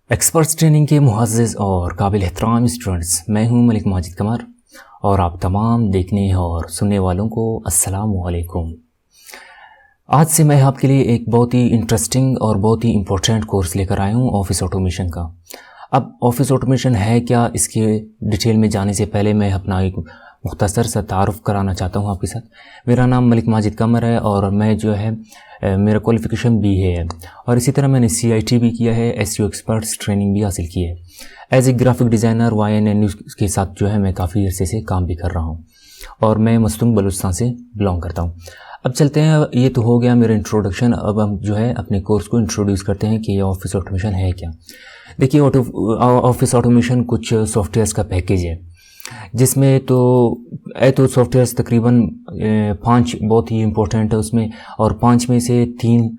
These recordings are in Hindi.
एक्सपर्ट्स ट्रेनिंग के मुअज़्ज़िज़ और काबिल एहतराम स्टूडेंट्स, मैं हूं मलिक माजिद कमर और आप तमाम देखने और सुनने वालों को अस्सलामु अलैकुम। आज से मैं आपके लिए एक बहुत ही इंटरेस्टिंग और बहुत ही इम्पोर्टेंट कोर्स लेकर आया हूं ऑफिस ऑटोमेशन का। अब ऑफिस ऑटोमेशन है क्या, इसके डिटेल में जाने से पहले मैं अपना एक मुख्तसर सा तारुफ़ कराना चाहता हूं आपके साथ। मेरा नाम मलिक माजिद कमर है और मैं जो है मेरा क्वालिफ़िकेशन BA है और इसी तरह मैंने CIT भी किया है, SEO एक्सपर्ट्स ट्रेनिंग भी हासिल की है। As a graphic designer YNN news के साथ जो है मैं काफ़ी अरसे से काम भी कर रहा हूँ और मैं मस्तूंग बलूचिस्तान से बिलोंग करता हूँ। अब चलते हैं, ये तो हो गया मेरा इंट्रोडक्शन। अब हम जो है अपने कोर्स को इंट्रोड्यूस करते हैं कि ये ऑफिस ऑटोमेशन है क्या। देखिए, ऑफिस ऑटोमेशन कुछ सॉफ्टवेयर्स का पैकेज है जिसमें तो सॉफ्टवेयर्स तकरीबन 5 बहुत ही इम्पोर्टेंट है उसमें, और 5 में से 3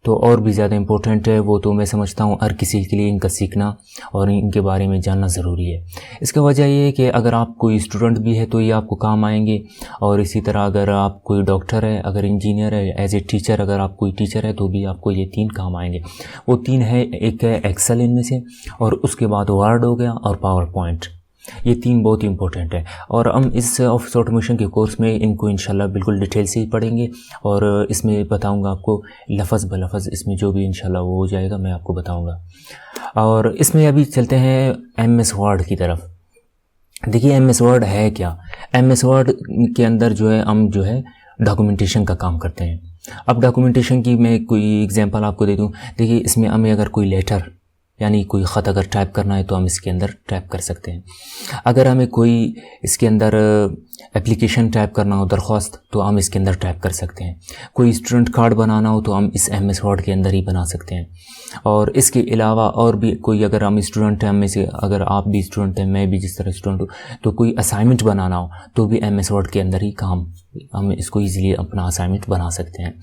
तो और भी ज़्यादा इम्पोर्टेंट है। वो तो मैं समझता हूँ हर किसी के लिए इनका सीखना और इनके बारे में जानना ज़रूरी है। इसका वजह ये है कि अगर आप कोई स्टूडेंट भी है तो ये आपको काम आएंगे, और इसी तरह अगर आप कोई डॉक्टर है, अगर इंजीनियर है, एज ए टीचर अगर आप कोई टीचर है तो भी आपको ये 3 काम आएंगे। वो 3 है, एक है एक्सेल इनमें से, और उसके बाद वर्ड हो गया और पावर पॉइंट। ये 3 बहुत ही इंपॉर्टेंट है और हम इस ऑफिस ऑटोमेशन के कोर्स में इनको इंशाल्लाह बिल्कुल डिटेल से ही पढ़ेंगे और इसमें बताऊंगा आपको लफ्ज़ ब लफ्ज़, इसमें जो भी इंशाल्लाह वो हो जाएगा मैं आपको बताऊंगा। और इसमें अभी चलते हैं MS वर्ड की तरफ। देखिए, MS वर्ड है क्या। MS वर्ड के अंदर जो है हम जो है डॉक्यूमेंटेशन का काम करते हैं। अब डॉक्यूमेंटेशन की मैं कोई एग्जांपल आपको दे दूं। देखिए, इसमें हमें अगर कोई लेटर यानी कोई ख़त अगर टाइप करना है तो हम इसके अंदर टाइप कर सकते हैं। अगर हमें कोई इसके अंदर एप्लीकेशन टाइप करना हो, दरख्वास्त, तो हम इसके अंदर टाइप कर सकते हैं। कोई स्टूडेंट कार्ड बनाना हो तो हम इस MS वर्ड के अंदर ही बना सकते हैं। और इसके अलावा और भी कोई, अगर हम स्टूडेंट हैं, हम में से अगर आप भी स्टूडेंट हैं, मैं भी जिस तरह स्टूडेंट हूँ, तो कोई असाइनमेंट बनाना हो तो भी MS वर्ड के अंदर ही काम, हम इसको ईज़िली अपना असाइनमेंट बना सकते हैं।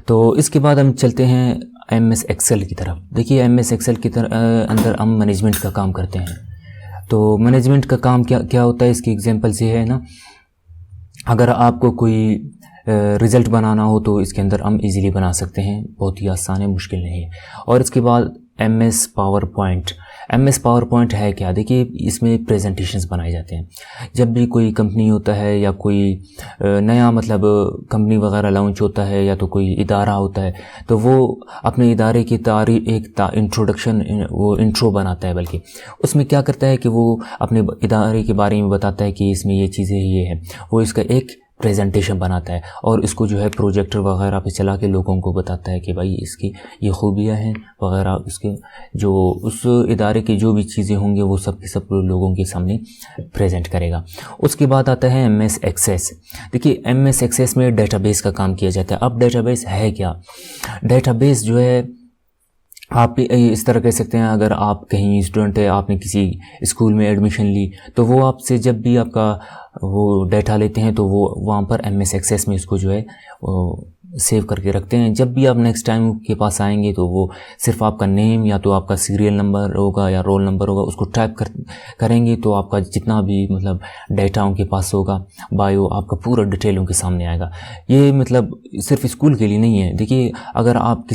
तो इसके बाद हम चलते हैं MS एक्सेल की तरफ। देखिए, MS एक्सेल की अंदर हम मैनेजमेंट का काम करते हैं। तो मैनेजमेंट का काम क्या होता है, इसकी एग्जांपल से है ना, अगर आपको कोई रिज़ल्ट बनाना हो तो इसके अंदर हम इजीली बना सकते हैं, बहुत ही आसान है, मुश्किल नहीं है। और इसके बाद MS power point. MS power point है क्या। देखिए, इसमें प्रेजेंटेशंस बनाए जाते हैं। जब भी कोई कंपनी होता है या कोई नया मतलब कंपनी वगैरह लॉन्च होता है या तो कोई इदारा होता है, तो वो अपने इदारे की इंट्रोडक्शन, वो इंट्रो बनाता है, बल्कि उसमें क्या करता है कि वो अपने इदारे के बारे में बताता है कि इसमें ये चीज़ें ये है। वो इसका एक प्रेजेंटेशन बनाता है और इसको जो है प्रोजेक्टर वगैरह पे चला के लोगों को बताता है कि भाई इसकी ये खूबियाँ हैं वगैरह, उसके जो उस इदारे की जो भी चीज़ें होंगी वो सब के सब लोगों के सामने प्रेजेंट करेगा। उसके बाद आता है MS एक्सेस। देखिए, MS एक्सेस में डेटाबेस का काम किया जाता है। अब डेटाबेस है क्या। डेटाबेस जो है, आप इस तरह कह सकते हैं, अगर आप कहीं स्टूडेंट है, आपने किसी स्कूल में एडमिशन ली, तो वो आपसे जब भी आपका वो डाटा लेते हैं तो वो वहाँ पर MS एक्सेस में इसको जो है सेव करके रखते हैं। जब भी आप नेक्स्ट टाइम के पास आएंगे तो वो सिर्फ आपका नेम या तो आपका सीरियल नंबर होगा या रोल नंबर होगा, उसको टाइप करेंगे तो आपका जितना भी मतलब डाटा उनके पास होगा, बायो, आपका पूरा डिटेल उनके सामने आएगा। ये मतलब सिर्फ स्कूल के लिए नहीं है। देखिए, अगर आप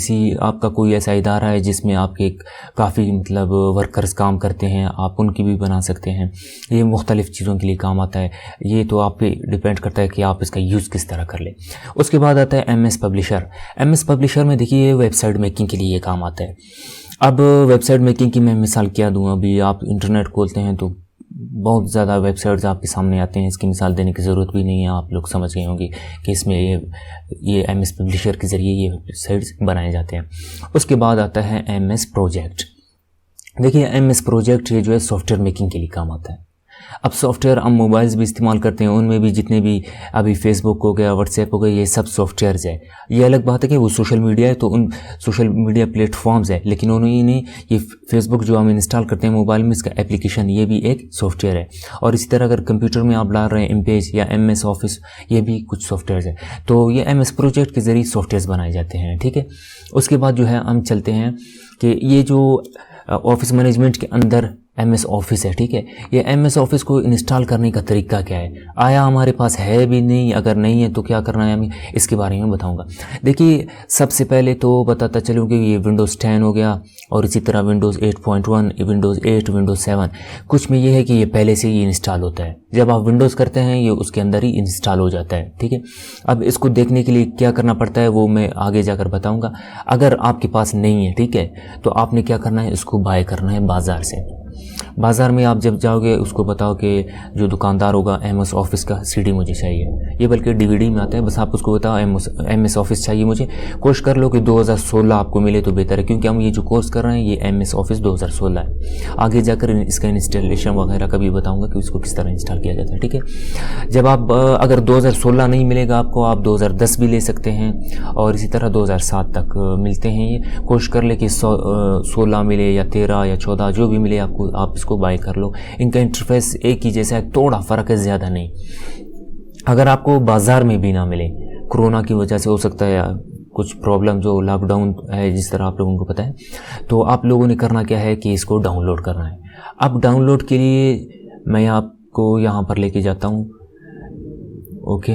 आपका कोई ऐसा इदारा है जिसमें आपके काफ़ी मतलब वर्कर्स काम करते हैं, आप उनकी भी बना सकते हैं। ये मुख्तलिफ़ चीज़ों के लिए काम आता है। ये तो आप पे डिपेंड करता है कि आप इसका यूज़ किस तरह कर लें। उसके बाद आता है MS पब्लिशर। MS पब्लिशर में देखिए, वेबसाइट मेकिंग के लिए ये काम आता है। अब वेबसाइट मेकिंग की मैं मिसाल क्या दूँ। अभी आप इंटरनेट खोलते हैं तो बहुत ज़्यादा वेबसाइट्स आपके सामने आते हैं। इसकी मिसाल देने की ज़रूरत भी नहीं है, आप लोग समझ गए होंगे कि इसमें ये MS पब्लिशर के ज़रिए ये वेबसाइट्स बनाए जाते हैं। उसके बाद आता है MS प्रोजेक्ट। देखिए, MS प्रोजेक्ट ये जो है सॉफ्टवेयर मेकिंग के लिए काम आता है। अब सॉफ्टवेयर हम मोबाइल्स भी इस्तेमाल करते हैं, उनमें भी जितने भी अभी फेसबुक हो गया, व्हाट्सएप हो गया, ये सब सॉफ्टवेयर्स है। ये अलग बात है कि वो सोशल मीडिया है तो उन सोशल मीडिया प्लेटफॉर्म्स है, लेकिन उन्होंने ये फेसबुक जो हम इंस्टॉल करते हैं मोबाइल में, इसका एप्लीकेशन ये भी एक सॉफ्टवेयर है। और इसी तरह अगर कंप्यूटर में आप डाल रहे हैं इमेज या MS ऑफिस, ये भी कुछ सॉफ्टवेयर है। तो ये MS प्रोजेक्ट के ज़रिए सॉफ्टवेयर बनाए जाते हैं, ठीक है। उसके बाद जो है हम चलते हैं कि ये जो ऑफिस मैनेजमेंट के अंदर MS ऑफिस है, ठीक है। ये MS ऑफिस को इंस्टॉल करने का तरीका क्या है, आया हमारे पास है भी नहीं, अगर नहीं है तो क्या करना है हमें, इसके बारे में बताऊंगा। देखिए सबसे पहले तो बताता चलूँ कि ये विंडोज़ 10 हो गया और इसी तरह विंडोज़ 8.1, विंडोज़ 8, विंडोज़ 7, कुछ में ये है कि ये पहले से ही इंस्टॉल होता है। जब आप विंडोज़ करते हैं ये उसके अंदर ही इंस्टॉल हो जाता है, ठीक है। अब इसको देखने के लिए क्या करना पड़ता है वो मैं आगे जाकर बताऊँगा। अगर आपके पास नहीं है, ठीक है, तो आपने क्या करना है, इसको बाय करना है बाज़ार से। बाज़ार में आप जब जाओगे उसको बताओ कि जो दुकानदार होगा MS ऑफिस का CD मुझे चाहिए, ये बल्कि DVD में आता है, बस आप उसको बताओ MS ऑफिस चाहिए मुझे। कोशिश कर लो कि 2016 आपको मिले तो बेहतर है, क्योंकि हम ये जो कोर्स कर रहे हैं ये MS ऑफिस 2016 है। आगे जाकर इसका इंस्टॉलेशन वगैरह का भी बताऊँगा कि उसको किस तरह इंस्टॉल किया जाता है, ठीक है। जब आप अगर 2016 नहीं मिलेगा आपको, आप 2010 भी ले सकते हैं और इसी तरह 2007 तक मिलते हैं। ये कोशिश कर ले कि 16 मिले या 13 या 14 जो भी मिले आपको, आप इसको बाय कर लो। इनका इंटरफेस एक ही जैसा है, थोड़ा फ़र्क है, ज़्यादा नहीं। अगर आपको बाज़ार में भी ना मिले, कोरोना की वजह से हो सकता है या कुछ प्रॉब्लम, जो लॉकडाउन है जिस तरह आप लोगों को पता है, तो आप लोगों ने करना क्या है कि इसको डाउनलोड करना है। अब डाउनलोड के लिए मैं आपको यहाँ पर लेके जाता हूँ। ओके,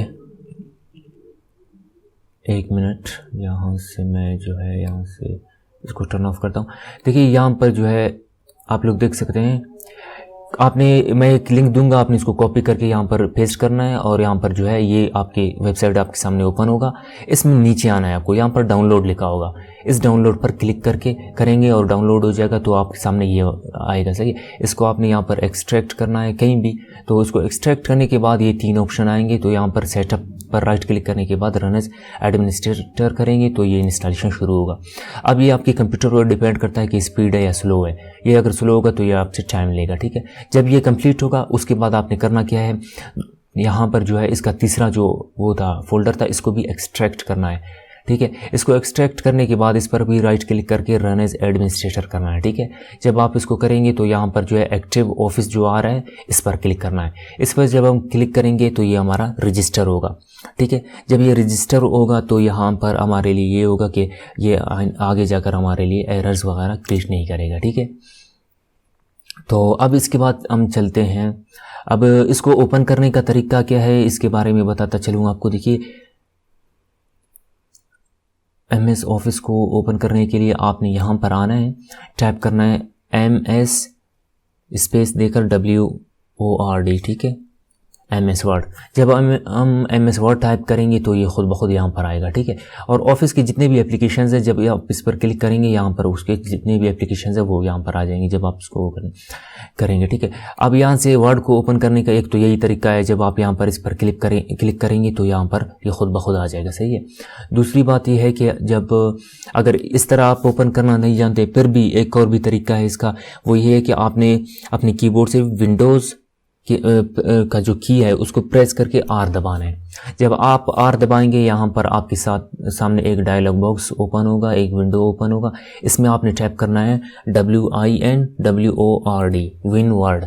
एक मिनट, यहाँ से मैं जो है यहाँ से इसको टर्न ऑफ करता हूँ। देखिए यहाँ पर जो है आप लोग देख सकते हैं, मैं एक लिंक दूंगा, आपने इसको कॉपी करके यहाँ पर पेस्ट करना है और यहाँ पर जो है ये आपकी वेबसाइट आपके सामने ओपन होगा। इसमें नीचे आना है आपको, यहाँ पर डाउनलोड लिखा होगा, इस डाउनलोड पर क्लिक करके करेंगे और डाउनलोड हो जाएगा तो आपके सामने ये आएगा, सही है। इसको आपने यहाँ पर एक्सट्रैक्ट करना है कहीं भी, तो इसको एक्सट्रैक्ट करने के बाद ये 3 ऑप्शन आएंगे। तो यहाँ पर सेटअप पर राइट क्लिक करने के बाद रन एज एडमिनिस्ट्रेटर करेंगे तो ये इंस्टॉलेशन शुरू होगा। अब ये आपके कंप्यूटर पर डिपेंड करता है कि स्पीड है या स्लो है। ये अगर स्लो होगा तो ये आपसे टाइम लेगा, ठीक है। जब ये कंप्लीट होगा उसके बाद आपने करना क्या है, यहाँ पर जो है इसका तीसरा जो वो था फोल्डर था, इसको भी एक्सट्रैक्ट करना है, ठीक है। इसको एक्सट्रैक्ट करने के बाद इस पर भी राइट क्लिक करके रन एज एडमिनिस्ट्रेटर करना है, ठीक है। जब आप इसको करेंगे तो यहाँ पर जो है एक्टिव ऑफिस जो आ रहा है इस पर क्लिक करना है। इस पर जब हम क्लिक करेंगे तो ये हमारा रजिस्टर होगा, ठीक है। जब ये रजिस्टर होगा तो यहाँ पर हमारे लिए ये होगा कि ये आगे जाकर हमारे लिए एरर्स वगैरह क्रिएट नहीं करेगा, ठीक है। तो अब इसके बाद हम चलते हैं, अब इसको ओपन करने का तरीका क्या है इसके बारे में बताता चलूँगा आपको। देखिए MS ऑफिस को ओपन करने के लिए आपने यहाँ पर आना है, टाइप करना है MS स्पेस देकर WORD, ठीक है, MS वर्ड। जब हम MS वर्ड टाइप करेंगे तो ये खुद ब खुद यहाँ पर आएगा, ठीक है। और ऑफिस के जितने भी एप्लीकेशंस हैं, जब आप इस पर क्लिक करेंगे यहाँ पर उसके जितने भी एप्लीकेशंस हैं वो यहाँ पर आ जाएंगे जब आप इसको ओपन करेंगे, ठीक है। अब यहाँ से वर्ड को ओपन करने का एक तो यही तरीका है, जब आप यहाँ पर इस पर क्लिक करेंगे तो यहाँ पर ये खुद ब खुद आ जाएगा, सही है। दूसरी बात यह है कि जब अगर इस तरह आप ओपन करना नहीं जानते, फिर भी एक और भी तरीका है इसका, वो ये है कि आपने अपने कीबोर्ड से विंडोज़ का जो की है उसको प्रेस करके R दबाना है। जब आप R दबाएंगे यहाँ पर आपके सामने एक डायलॉग बॉक्स ओपन होगा, एक विंडो ओपन होगा। इसमें आपने टाइप करना है WINWORD, विन वर्ड।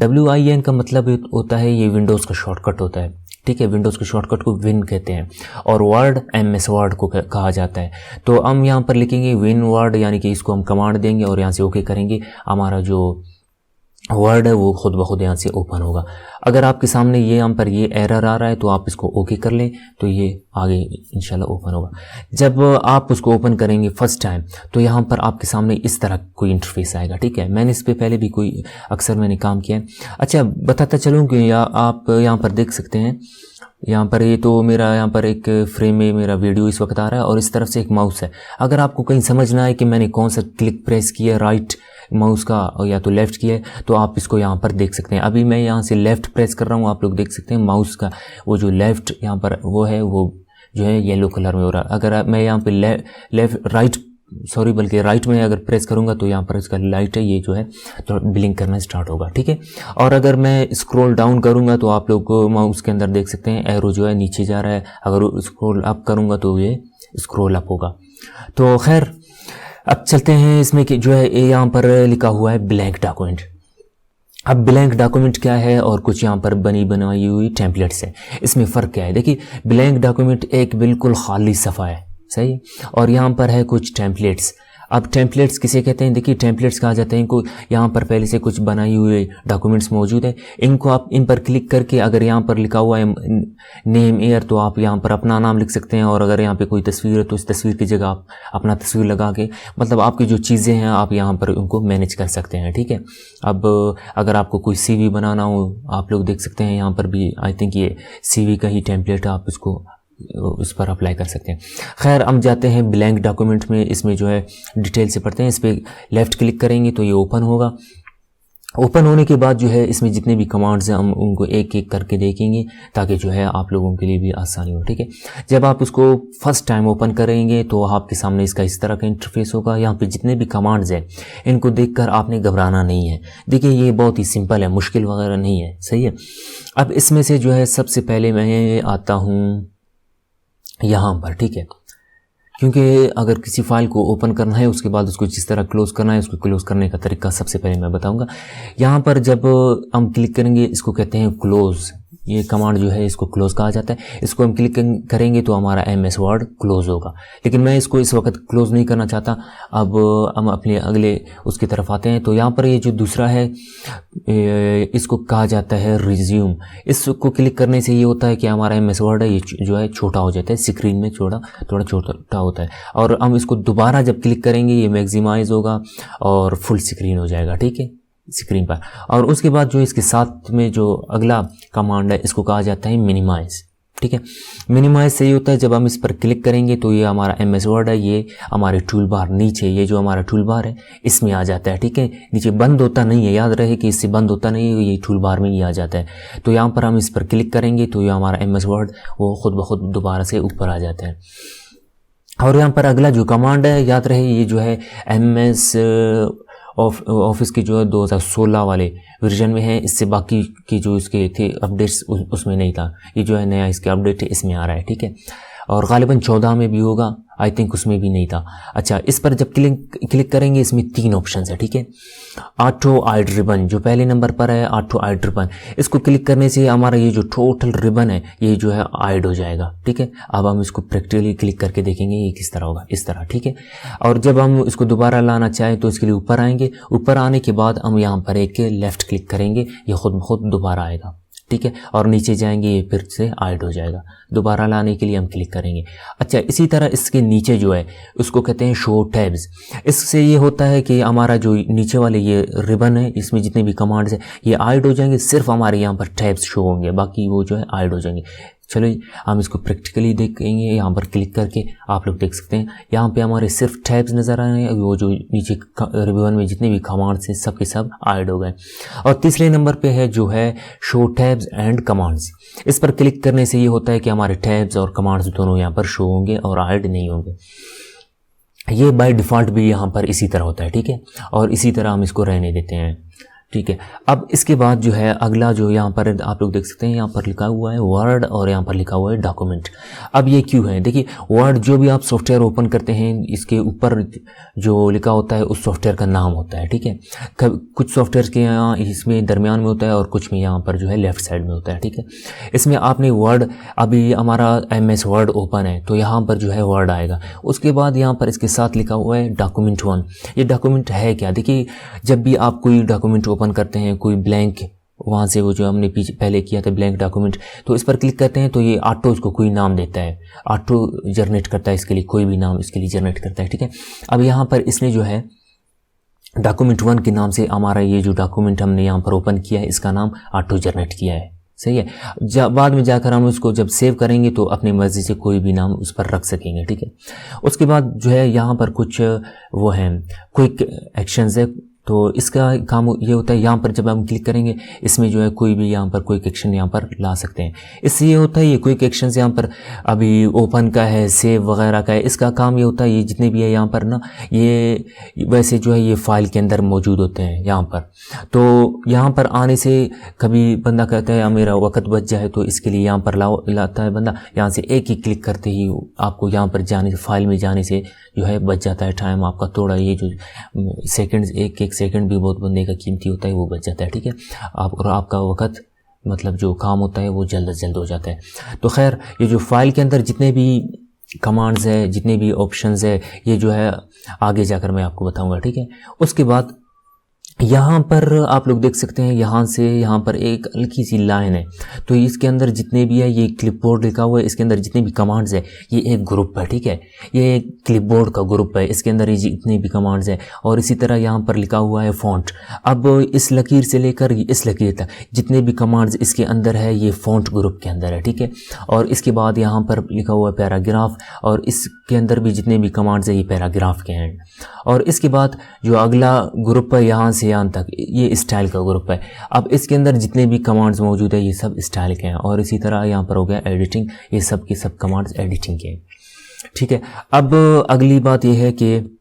WIN का मतलब होता है ये विंडोज़ का शॉर्टकट होता है, ठीक है। विंडोज़ के शॉर्टकट को विन कहते हैं और वर्ड MS वर्ड को कहा जाता है। तो हम यहाँ पर लिखेंगे विन वर्ड, यानी कि इसको हम कमांड देंगे और यहाँ से ओके करेंगे, हमारा जो वर्ड है वो खुद ब खुद यहाँ से ओपन होगा। अगर आपके सामने ये यहाँ पर ये एरर आ रहा है तो आप इसको ओके कर लें तो ये आगे इंशाल्लाह ओपन होगा। जब आप उसको ओपन करेंगे फर्स्ट टाइम तो यहाँ पर आपके सामने इस तरह कोई इंटरफेस आएगा, ठीक है। मैंने इस पे पहले भी अक्सर मैंने काम किया है। अच्छा बताता चलूँ कि आप यहाँ पर देख सकते हैं, यहाँ पर ये तो मेरा यहाँ पर एक फ्रेम में मेरा वीडियो इस वक्त आ रहा है और इस तरफ से एक माउस है। अगर आपको कहीं समझना है कि मैंने कौन सा क्लिक प्रेस किया, राइट माउस का या तो लेफ़्ट किया है, तो आप इसको यहाँ पर देख सकते हैं। अभी मैं यहाँ से लेफ़्ट प्रेस कर रहा हूँ, आप लोग देख सकते हैं माउस का वो जो लेफ़्ट यहाँ पर वो है वो जो है येलो कलर में हो रहा है। अगर मैं यहाँ पे बल्कि राइट में अगर प्रेस करूँगा तो यहाँ पर इसका लाइट है ये जो है तो ब्लिंक करना स्टार्ट होगा, ठीक है। और अगर मैं स्क्रॉल डाउन करूँगा तो आप लोग माउस के अंदर देख सकते हैं एरो जो है नीचे जा रहा है। अगर स्क्रॉल अप करूँगा तो ये स्क्रॉल अप होगा। तो खैर अब चलते हैं इसमें कि जो है यहाँ पर लिखा हुआ है ब्लैंक डॉक्यूमेंट। अब ब्लैंक डॉक्यूमेंट क्या है और कुछ यहाँ पर बनाई हुई टेम्पलेट्स है, इसमें फ़र्क क्या है। देखिए ब्लैंक डॉक्यूमेंट एक बिल्कुल खाली सफ़ा है, सही, और यहाँ पर है कुछ टेम्पलेट्स। अब टेम्पलेट्स किसे कहते हैं? देखिए टेम्पलेट्स कहा जाता है इनको, यहाँ पर पहले से कुछ बनाई हुए डॉक्यूमेंट्स मौजूद है, इनको आप इन पर क्लिक करके अगर यहाँ पर लिखा हुआ है नेम एयर तो आप यहाँ पर अपना नाम लिख सकते हैं, और अगर यहाँ पे कोई तस्वीर है तो इस तस्वीर की जगह आप अपना तस्वीर लगा के मतलब आपकी जो चीज़ें हैं आप यहाँ पर उनको मैनेज कर सकते हैं, ठीक है। अब अगर आपको कोई CV बनाना हो, आप लोग देख सकते हैं यहाँ पर भी आई थिंक ये CV का ही टेम्पलेट है, आप इसको उस पर अप्लाई कर सकते हैं। खैर हम जाते हैं ब्लैंक डॉक्यूमेंट में, इसमें जो है डिटेल से पढ़ते हैं। इस पर लेफ़्ट क्लिक करेंगे तो ये ओपन होगा। ओपन होने के बाद जो है इसमें जितने भी कमांड्स हैं हम उनको एक एक करके देखेंगे ताकि जो है आप लोगों के लिए भी आसानी हो, ठीक है। जब आप इसको फर्स्ट टाइम ओपन करेंगे तो आपके सामने इसका इस तरह का इंटरफेस होगा। यहाँ पे जितने भी कमांड्स हैं इनको देखकर आपने घबराना नहीं है। देखिए ये बहुत ही सिंपल है, मुश्किल वगैरह नहीं है, सही है। अब इसमें से जो है सबसे पहले मैं आता हूँ यहाँ पर, ठीक है, क्योंकि अगर किसी फाइल को ओपन करना है उसके बाद उसको जिस तरह क्लोज़ करना है उसको क्लोज़ करने का तरीका सबसे पहले मैं बताऊंगा। यहाँ पर जब हम क्लिक करेंगे इसको कहते हैं क्लोज़, ये कमांड जो है इसको क्लोज़ कहा जाता है। इसको हम क्लिक करेंगे तो हमारा MS वर्ड क्लोज़ होगा, लेकिन मैं इसको इस वक्त क्लोज़ नहीं करना चाहता। अब हम अपने अगले उसकी तरफ आते हैं। तो यहाँ पर ये जो दूसरा है इसको कहा जाता है रिज्यूम। इसको क्लिक करने से ये होता है कि हमारा MS वर्ड है ये जो है छोटा हो जाता है, स्क्रीन में थोड़ा छोटा होता है, और हम इसको दोबारा जब क्लिक करेंगे ये मैक्सिमाइज होगा और फुल स्क्रीन हो जाएगा, ठीक है, स्क्रीन पर। और उसके बाद जो इसके साथ में जो अगला कमांड है इसको कहा जाता है मिनिमाइज, ठीक है। मिनिमाइज से ये होता है जब हम इस पर क्लिक करेंगे तो ये हमारा MS वर्ड है, ये हमारे टूल बार नीचे, ये जो हमारा टूल बार है इसमें आ जाता है, ठीक है। नीचे बंद होता नहीं है, याद रहे कि इससे बंद होता नहीं है, ये टूल बार में ही आ जाता है। तो यहाँ पर हम इस पर क्लिक करेंगे तो ये हमारा MS वर्ड वो खुद ब खुद दोबारा से ऊपर आ जाता है। और यहाँ पर अगला जो कमांड है याद रहे ये जो है MS ऑफिस की जो है 2016 वाले वर्जन में है, इससे बाकी की जो इसके थे अपडेट्स उसमें नहीं था। ये जो है नया इसके अपडेट है इसमें आ रहा है, ठीक है। और ग़ालिबन 14 में भी होगा, आई थिंक उसमें भी नहीं था। अच्छा, इस पर जब क्लिक करेंगे इसमें 3 ऑप्शन है, ठीक है। ऑटो आइड रिबन जो पहले नंबर पर है, ऑटो आइड रिबन, इसको क्लिक करने से हमारा ये जो टोटल रिबन है ये जो है आइड हो जाएगा, ठीक है। अब हम इसको प्रैक्टिकली क्लिक करके देखेंगे ये किस तरह होगा, इस तरह, ठीक है। और जब हम इसको दोबारा लाना चाहें तो इसके लिए ऊपर आएंगे, ऊपर आने के बाद हम यहाँ पर एक लेफ़्ट क्लिक करेंगे, ये खुद ब खुद दोबारा आएगा, ठीक है। और नीचे जाएंगे ये फिर से आइड हो जाएगा, दोबारा लाने के लिए हम क्लिक करेंगे। अच्छा, इसी तरह इसके नीचे जो है उसको कहते हैं शो टैब्स। इससे ये होता है कि हमारा जो नीचे वाले ये रिबन है इसमें जितने भी कमांड्स हैं ये आइड हो जाएंगे, सिर्फ हमारे यहाँ पर टैब्स शो होंगे, बाकी वो जो है आइड हो जाएंगे। चलो हम इसको प्रैक्टिकली देखेंगे, यहाँ पर क्लिक करके आप लोग देख सकते हैं यहाँ पे हमारे सिर्फ टैब्स नज़र आ रहे हैं, वो जो नीचे रिबन में जितने भी कमांड्स हैं सब के सब ऐड हो गए। और तीसरे नंबर पे है जो है शो टैब्स एंड कमांड्स। इस पर क्लिक करने से ये होता है कि हमारे टैब्स और कमांड्स दोनों यहाँ पर शो होंगे और ऐड नहीं होंगे। ये बाय डिफ़ॉल्ट भी यहाँ पर इसी तरह होता है, ठीक है, और इसी तरह हम इसको रहने देते हैं, ठीक है। अब इसके बाद जो है अगला जो यहाँ पर आप लोग देख सकते हैं यहाँ पर लिखा हुआ है वर्ड और यहाँ पर लिखा हुआ है डॉक्यूमेंट। अब ये क्यों है? देखिए वर्ड जो भी आप सॉफ्टवेयर ओपन करते हैं इसके ऊपर जो लिखा होता है उस सॉफ्टवेयर का नाम होता है, ठीक है। कुछ सॉफ्टवेयर के यहाँ इसमें दरमियान में होता है और कुछ में यहाँ पर जो है लेफ्ट साइड में होता है, ठीक है। इसमें आपने वर्ड, अभी हमारा MS वर्ड ओपन है तो यहाँ पर जो है वर्ड आएगा, उसके बाद यहाँ पर इसके साथ लिखा हुआ है डॉक्यूमेंट 1। ये डॉक्यूमेंट है क्या? देखिए जब भी आप कोई डॉक्यूमेंट ओपन करते हैं, कोई ब्लैंक वहाँ से वो जो हमने पहले किया था ब्लैंक डॉक्यूमेंट, तो इस पर क्लिक करते हैं तो ये ऑटो इसको कोई नाम देता है, ऑटो जनरेट करता है इसके लिए, कोई भी नाम इसके लिए जनरेट करता है, ठीक है। अब यहाँ पर इसने जो है डॉक्यूमेंट 1 के नाम से हमारा ये जो डॉक्यूमेंट हमने यहाँ पर ओपन किया है इसका नाम ऑटो जनरेट किया है, सही है। बाद में जाकर हम उसको जब सेव करेंगे तो अपनी मर्जी से कोई भी नाम उस पर रख सकेंगे, ठीक है। उसके बाद जो है यहाँ पर कुछ वो हैं क्विक एक्शंस है, तो इसका काम ये होता है यहाँ पर जब हम क्लिक करेंगे इसमें जो है कोई भी यहाँ पर क्विक एक्शन यहाँ पर ला सकते हैं। इससे ये होता है ये क्विक एक्शन यहाँ पर अभी ओपन का है, सेव वगैरह का है, इसका काम ये होता है ये जितने भी है यहाँ पर ना ये वैसे जो है ये फाइल के अंदर मौजूद होते हैं यहाँ पर। तो यहाँ पर आने से कभी बंदा कहता है मेरा वक्त बच जाए तो इसके लिए यहाँ पर लाता है बंदा, यहाँ से एक ही क्लिक करते ही आपको यहाँ पर जाने से, फाइल में जाने से जो है बच जाता है टाइम आपका थोड़ा, ये जो सेकंड्स, एक सेकंड भी बहुत बंदे का कीमती होता है वो बच जाता है, ठीक है। और आपका वक्त मतलब जो काम होता है वो जल्द से जल्द हो जाता है। तो खैर ये जो फाइल के अंदर जितने भी कमांड्स है, जितने भी ऑप्शंस है, ये जो है आगे जाकर मैं आपको बताऊंगा, ठीक है। उसके बाद यहाँ पर आप लोग देख सकते हैं, यहाँ से यहाँ पर एक हल्की सी लाइन है, तो इसके अंदर जितने भी है, ये क्लिपबोर्ड लिखा हुआ है, इसके अंदर जितने भी कमांड्स है, ये एक ग्रुप है, ठीक है। ये एक क्लिपबोर्ड का ग्रुप है, इसके अंदर ये जितने भी कमांड्स है, और इसी तरह यहाँ पर लिखा हुआ है फ़ॉन्ट। अब इस लकीर से लेकर इस लकीर तक जितने भी कमांड्स इसके अंदर है, ये फ़ॉन्ट ग्रुप के अंदर है, ठीक है। और इसके बाद यहाँ पर लिखा हुआ है पैराग्राफ, और इसके अंदर भी जितने भी कमांड्स है, ये पैराग्राफ के हैं। और इसके बाद जो अगला ग्रुप है, यहाँ से यहाँ तक, ये स्टाइल का ग्रुप है। अब इसके अंदर जितने भी कमांड्स मौजूद है, ये सब स्टाइल के हैं। और इसी तरह यहाँ पर हो गया एडिटिंग, ये सब के सब कमांड्स एडिटिंग के हैं, ठीक है। अब अगली बात ये है कि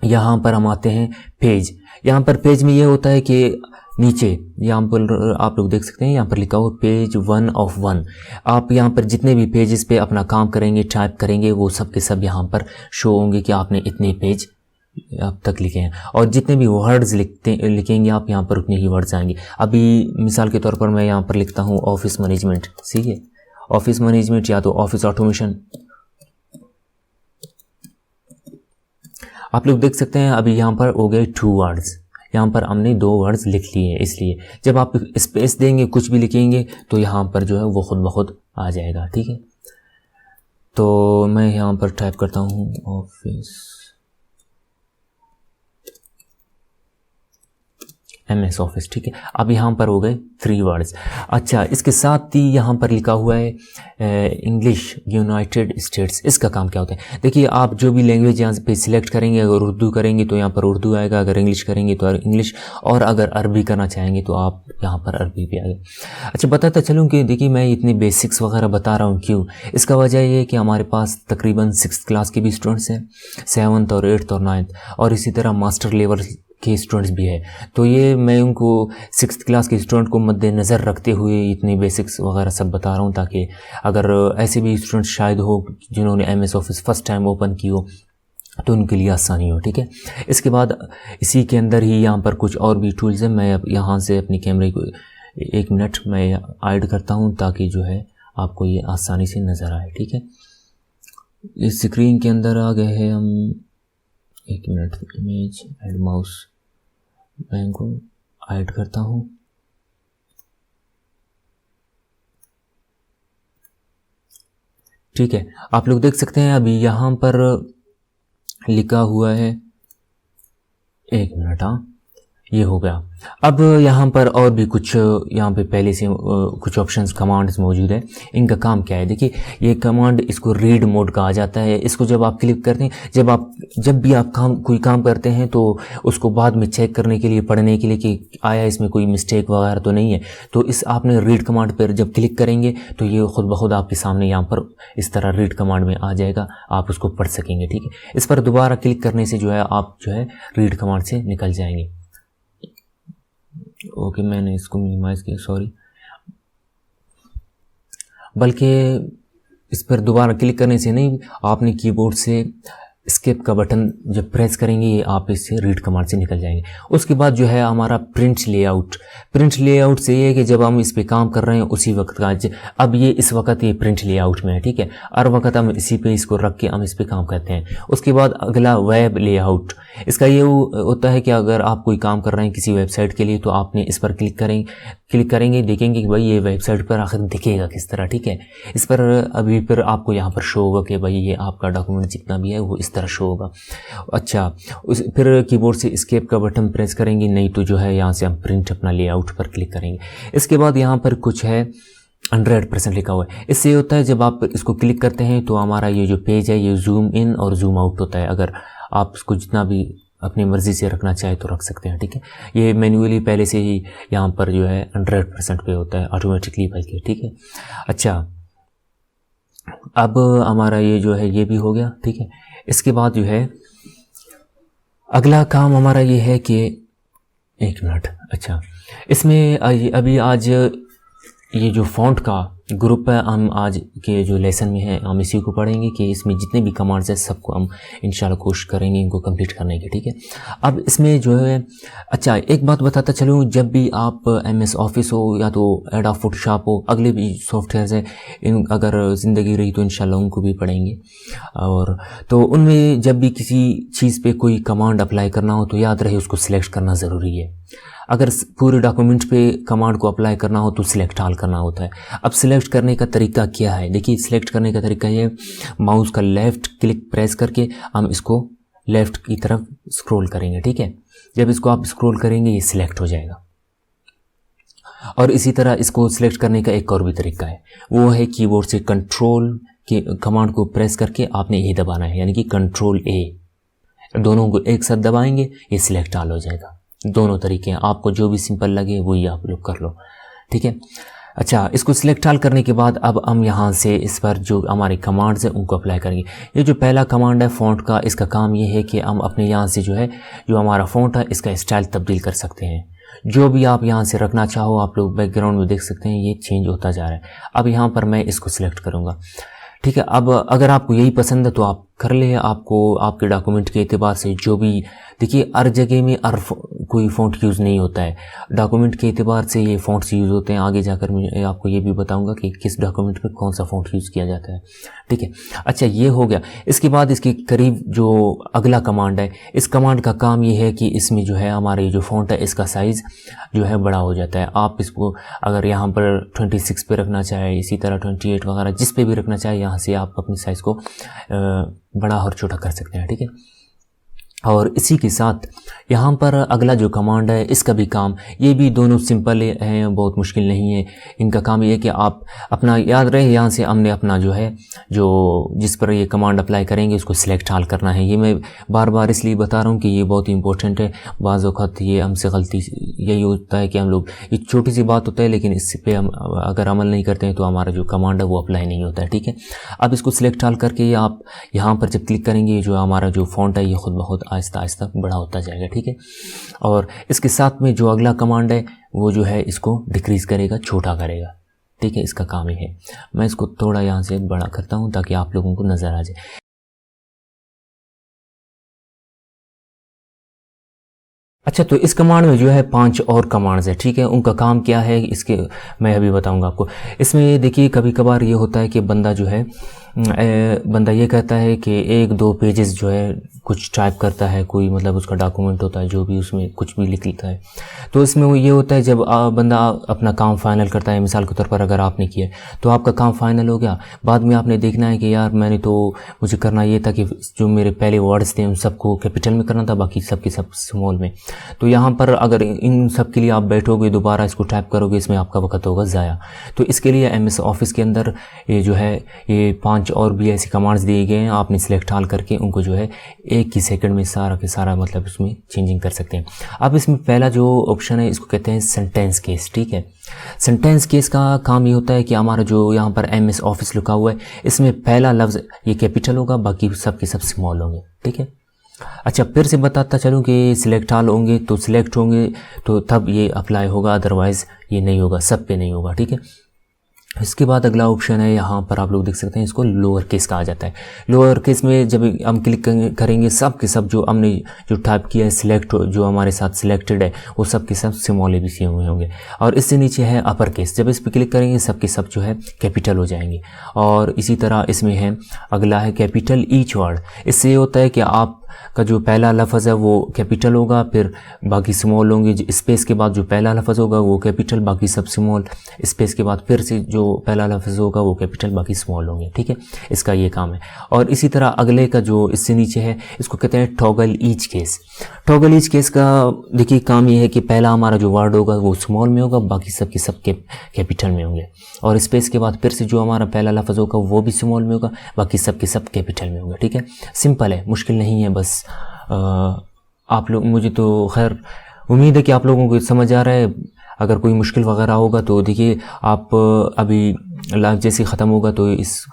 यहाँ पर हम आते हैं पेज। यहाँ पर पेज में ये होता है कि नीचे यहाँ पर आप लोग देख सकते हैं, यहाँ पर लिखा हुआ पेज 1 of 1। आप यहाँ पर जितने भी पेजेस पे अपना काम करेंगे, टाइप करेंगे, वो सब के सब यहाँ पर शो होंगे कि आपने इतने पेज अब तक लिखे हैं। और जितने भी वर्ड्स लिखेंगे आप, यहाँ पर उतने ही वर्ड्स आएंगे। अभी मिसाल के तौर पर मैं यहाँ पर लिखता हूँ ऑफिस मैनेजमेंट, ठीक है, ऑफिस मैनेजमेंट या तो ऑफिस ऑटोमेशन। आप लोग देख सकते हैं अभी यहाँ पर हो गए 2 वर्ड्स, यहाँ पर हमने 2 वर्ड्स लिख लिए हैं। इसलिए जब आप स्पेस देंगे, कुछ भी लिखेंगे, तो यहाँ पर जो है वो खुद ब खुद आ जाएगा, ठीक है। तो मैं यहाँ पर टाइप करता हूँ ऑफिस MS ऑफिस, ठीक है। अब यहाँ पर हो गए 3 वर्ड्स। अच्छा, इसके साथ ही यहाँ पर लिखा हुआ है इंग्लिश यूनाइटेड स्टेट्स। इसका काम क्या होता है? देखिए, आप जो भी लैंग्वेज यहाँ पे सिलेक्ट करेंगे, अगर उर्दू करेंगे तो यहाँ पर उर्दू आएगा, अगर इंग्लिश करेंगे तो इंग्लिश, और अगर अरबी करना चाहेंगे तो आप यहाँ पर अरबी भी आएगा। अच्छा, बताता चलूँ कि देखिए मैं इतने बेसिक्स वगैरह बता रहा हूँ, क्यों? इसका वजह ये है कि हमारे पास तकरीबन 6th क्लास के भी स्टूडेंट्स हैं, 7th और 8th और 9th, और इसी तरह मास्टर लेवल के स्टूडेंट्स भी है। तो ये मैं उनको 6th क्लास के स्टूडेंट को मद्देनज़र रखते हुए इतनी बेसिक्स वगैरह सब बता रहा हूँ, ताकि अगर ऐसे भी स्टूडेंट्स शायद हो जिन्होंने MS office first time open की हो, तो उनके लिए आसानी हो, ठीक है। इसके बाद इसी के अंदर ही यहाँ पर कुछ और भी टूल्स हैं। मैं अब यहाँ से अपनी कैमरे को 1 मिनट मैं ऐड करता हूँ, ताकि जो है आपको ये आसानी से नज़र आए, ठीक है। इस स्क्रीन के अंदर आ गए हैं हम। 1 मिनट, इमेज एड माउस, मैं इनको ऐड करता हूँ। ठीक है, आप लोग देख सकते हैं अभी यहाँ पर लिखा हुआ है, 1 मिनट, हाँ, ये हो गया। अब यहाँ पर और भी कुछ यहाँ पे पहले से कुछ ऑप्शंस कमांड्स मौजूद है। इनका काम क्या है? देखिए, ये कमांड, इसको रीड मोड कहा जाता है। इसको जब आप क्लिक करते हैं, जब भी आप कोई काम करते हैं, तो उसको बाद में चेक करने के लिए, पढ़ने के लिए कि आया इसमें कोई मिस्टेक वगैरह तो नहीं है, तो इस आपने रीड कमांड पर जब क्लिक करेंगे तो ये खुद ब खुद आपके सामने यहाँ पर इस तरह रीड कमांड में आ जाएगा, आप उसको पढ़ सकेंगे, ठीक है। इस पर दोबारा क्लिक करने से जो है आप जो है रीड कमांड से निकल जाएंगे। ओके, मैंने इसको मिनिमाइज किया, सॉरी। बल्कि इस पर दोबारा क्लिक करने से नहीं, आपने कीबोर्ड से स्केप का बटन जब प्रेस करेंगे, ये आप इससे रीड कमांड से निकल जाएंगे। उसके बाद जो है हमारा प्रिंट लेआउट से ये है कि जब हम इस पे काम कर रहे हैं उसी वक्त का, अब ये इस वक्त ये प्रिंट लेआउट में है, ठीक है। हर वक्त हम इसी पे इसको रख के हम इस पे काम करते हैं। उसके बाद अगला वेब लेआउट, इसका ये होता है कि अगर आप कोई काम कर रहे हैं किसी वेबसाइट के लिए, तो आपने इस पर क्लिक करेंगे, देखेंगे कि भाई ये वेबसाइट पर आखिर दिखेगा किस तरह, ठीक है। इस पर अभी फिर आपको यहाँ पर शो होगा कि भाई ये आपका डॉक्यूमेंट जितना भी है वो इस तरह शो होगा। अच्छा, फिर कीबोर्ड से एस्केप का बटन प्रेस करेंगे, नहीं तो जो है यहाँ से हम प्रिंट अपना लेआउट पर क्लिक करेंगे। इसके बाद यहाँ पर कुछ है 100% लिखा हुआ है। इससे होता है जब आप इसको क्लिक करते हैं तो हमारा ये जो पेज है ये जूम इन और जूम आउट होता है। अगर आप इसको जितना भी अपनी मर्ज़ी से रखना चाहे तो रख सकते हैं, ठीक है। ये मैन्युअली पहले से ही यहाँ पर जो है 100% पे होता है ऑटोमेटिकली, बल्कि, ठीक है। अच्छा, अब हमारा ये जो है ये भी हो गया, ठीक है। इसके बाद जो है अगला काम हमारा ये है कि 1 मिनट, अच्छा, इसमें अभी आज ये जो फ़ॉन्ट का ग्रुप है, हम आज के जो लेसन में है हम इसी को पढ़ेंगे कि इसमें जितने भी कमांड्स हैं सबको हम इंशाल्लाह कोशिश करेंगे इनको कंप्लीट करने की, ठीक है। अब इसमें जो है, अच्छा एक बात बताता चलूँ, जब भी आप MS ऑफिस हो या तो एडोब फोटोशॉप हो, अगले भी सॉफ्टवेयर हैं, इन अगर ज़िंदगी रही तो इंशाल्लाह उनको भी पढ़ेंगे। और तो उनमें जब भी किसी चीज़ पे कोई कमांड अप्लाई करना हो तो याद रहे उसको सिलेक्ट करना ज़रूरी है। अगर पूरे डॉक्यूमेंट पे कमांड को अप्लाई करना हो तो सिलेक्ट ऑल करना होता है। अब सिलेक्ट करने का तरीका क्या है, देखिए सिलेक्ट करने का तरीका ये, माउस का लेफ़्ट क्लिक प्रेस करके हम इसको लेफ़्ट की तरफ स्क्रॉल करेंगे, ठीक है। जब इसको आप स्क्रॉल करेंगे ये सिलेक्ट हो जाएगा। और इसी तरह इसको सिलेक्ट करने का एक और भी तरीका है, वो है कीबोर्ड से कंट्रोल के कमांड को प्रेस करके आपने ये दबाना है, यानी कि कंट्रोल A, दोनों को एक साथ दबाएंगे ये सिलेक्ट ऑल हो जाएगा। दोनों तरीके हैं, आपको जो भी सिंपल लगे वही आप लोग कर लो, ठीक है। अच्छा, इसको सिलेक्ट ऑल करने के बाद अब हम यहाँ से इस पर जो हमारे कमांड्स हैं उनको अप्लाई करेंगे। ये जो पहला कमांड है फ़ॉन्ट का, इसका काम ये है कि हम अपने यहाँ से जो है जो हमारा फ़ॉन्ट है इसका स्टाइल तब्दील कर सकते हैं। जो भी आप यहाँ से रखना चाहो, आप लोग बैकग्राउंड में देख सकते हैं ये चेंज होता जा रहा है। अब यहाँ पर मैं इसको सिलेक्ट करूँगा, ठीक है। अब अगर आपको यही पसंद है तो आप कर ले, आपको आपके डॉक्यूमेंट के एतबार से जो भी, देखिए हर जगह में हर कोई फ़ॉन्ट यूज़ नहीं होता है, डॉक्यूमेंट के एतबार से ये फ़ॉन्ट्स यूज़ होते हैं। आगे जाकर मैं आपको ये भी बताऊंगा कि किस डॉक्यूमेंट में कौन सा फ़ॉन्ट यूज़ किया जाता है, ठीक है। अच्छा, ये हो गया। इसके बाद इसके करीब जो अगला कमांड है, इस कमांड का काम ये है कि इसमें जो है हमारे जो फ़ॉन्ट है इसका साइज़ जो है बड़ा हो जाता है। आप इसको अगर यहाँ पर 26 पे रखना चाहे, इसी तरह 28 वगैरह जिस पे भी रखना चाहे, यहाँ से आप अपनी साइज़ को बड़ा और छोटा कर सकते हैं, ठीक है। और इसी के साथ यहाँ पर अगला जो कमांड है इसका भी काम, ये भी दोनों सिंपल हैं, बहुत मुश्किल नहीं है। इनका काम ये है कि आप अपना याद रहे, यहाँ से हमने अपना जो है जो जिस पर ये कमांड अप्लाई करेंगे उसको सिलेक्ट ऑल करना है। ये मैं बार बार इसलिए बता रहा हूँ कि ये बहुत ही इंपॉर्टेंट है। बाज़ वक़्त ये हमसे गलती यही होता है कि हम लोग, ये छोटी सी बात होता है लेकिन इस पर हम अगर अमल नहीं करते हैं तो हमारा जो कमांड है वो अप्लाई नहीं होता है, ठीक है। अब इसको सिलेक्ट ऑल करके आप यहाँ पर जब क्लिक करेंगे जो हमारा जो फ़ॉन्ट है ये खुद ब खुद आहिस्ता आहिस्ता बड़ा होता जाएगा, ठीक है। और इसके साथ में जो अगला कमांड है वो जो है इसको डिक्रीज़ करेगा, छोटा करेगा, ठीक है। इसका काम ही है। मैं इसको थोड़ा यहाँ से बड़ा करता हूँ ताकि आप लोगों को नज़र आ जाए। अच्छा, तो इस कमांड में जो है 5 और कमांड्स हैं, ठीक है। उनका काम क्या है इसके मैं अभी बताऊंगा आपको। इसमें देखिए कभी कभार ये होता है कि बंदा जो है बंदा ये कहता है कि 1-2 पेजेस जो है कुछ टाइप करता है, कोई मतलब उसका डॉक्यूमेंट होता है जो भी उसमें कुछ भी लिख लेता है। तो इसमें वो ये होता है जब बंदा अपना काम फाइनल करता है, मिसाल के तौर पर अगर आपने किया तो आपका काम फाइनल हो गया, बाद में आपने देखना है कि यार मैंने तो, मुझे करना ये था कि जो मेरे पहले वर्ड्स थे उन सबको कैपिटल में करना था, बाकी सब के सब स्मॉल में। तो यहाँ पर अगर इन सब के लिए आप बैठोगे दोबारा इसको टाइप करोगे, इसमें आपका वक्त होगा ज़ाया। तो इसके लिए MS ऑफिस के अंदर ये जो है ये 5 और भी ऐसी कमांड्स दिए गए हैं, आपने सिलेक्ट ऑल करके उनको जो है एक ही सेकंड में सारा के सारा मतलब उसमें चेंजिंग कर सकते हैं। अब इसमें पहला जो ऑप्शन है इसको कहते हैं सेंटेंस केस, ठीक है। सेंटेंस केस का काम ये होता है कि हमारा जो यहाँ पर MS ऑफिस लिखा हुआ है इसमें पहला लफ्ज़ ये कैपिटल होगा, बाकी सब के सब स्मॉल होंगे, ठीक है। अच्छा, फिर से बताता चलूँ कि सिलेक्ट ऑल होंगे तो सिलेक्ट होंगे तो तब ये अप्लाई होगा, अदरवाइज़ ये नहीं होगा, सब पे नहीं होगा, ठीक है। इसके बाद अगला ऑप्शन है, यहाँ पर आप लोग देख सकते हैं इसको लोअर केस कहा जाता है। लोअर केस में जब हम क्लिक करेंगे सब के सब जो हमने जो टाइप किया है सिलेक्ट, जो हमारे साथ सिलेक्टेड है वो सब के सब स्मॉल ABC हुए होंगे। और इससे नीचे है अपर केस, जब इस पर क्लिक करेंगे सब के सब जो है कैपिटल हो जाएंगे। और इसी तरह इसमें है अगला है कैपिटल ईच वर्ड। इससे ये होता है कि आप का जो पहला लफ्ज़ है वो कैपिटल होगा, फिर बाकी स्मॉल होंगे। स्पेस के बाद जो पहला लफ्ज़ होगा वो कैपिटल, बाकी सब स्मॉल। स्पेस के बाद फिर से जो पहला लफ्ज़ होगा वो कैपिटल, बाकी स्मॉल होंगे, ठीक है। इसका ये काम है। और इसी तरह अगले का जो इससे नीचे है इसको कहते हैं toggle each case. Toggle each case का देखिए काम ये है कि पहला हमारा जो वर्ड होगा वो स्मॉल में होगा, बाकी सब के सब कैपिटल में होंगे। और स्पेस के बाद फिर से जो हमारा पहला लफ्ज़ होगा वो भी स्मॉल में होगा, बाकी सब के सब कैपिटल में होंगे, ठीक है। सिंपल है, मुश्किल नहीं है। बस आप लोग, मुझे तो खैर उम्मीद है कि आप लोगों को समझ आ रहा है। अगर कोई मुश्किल वगैरह होगा तो देखिए आप अभी लाइव जैसे ख़त्म होगा तो इस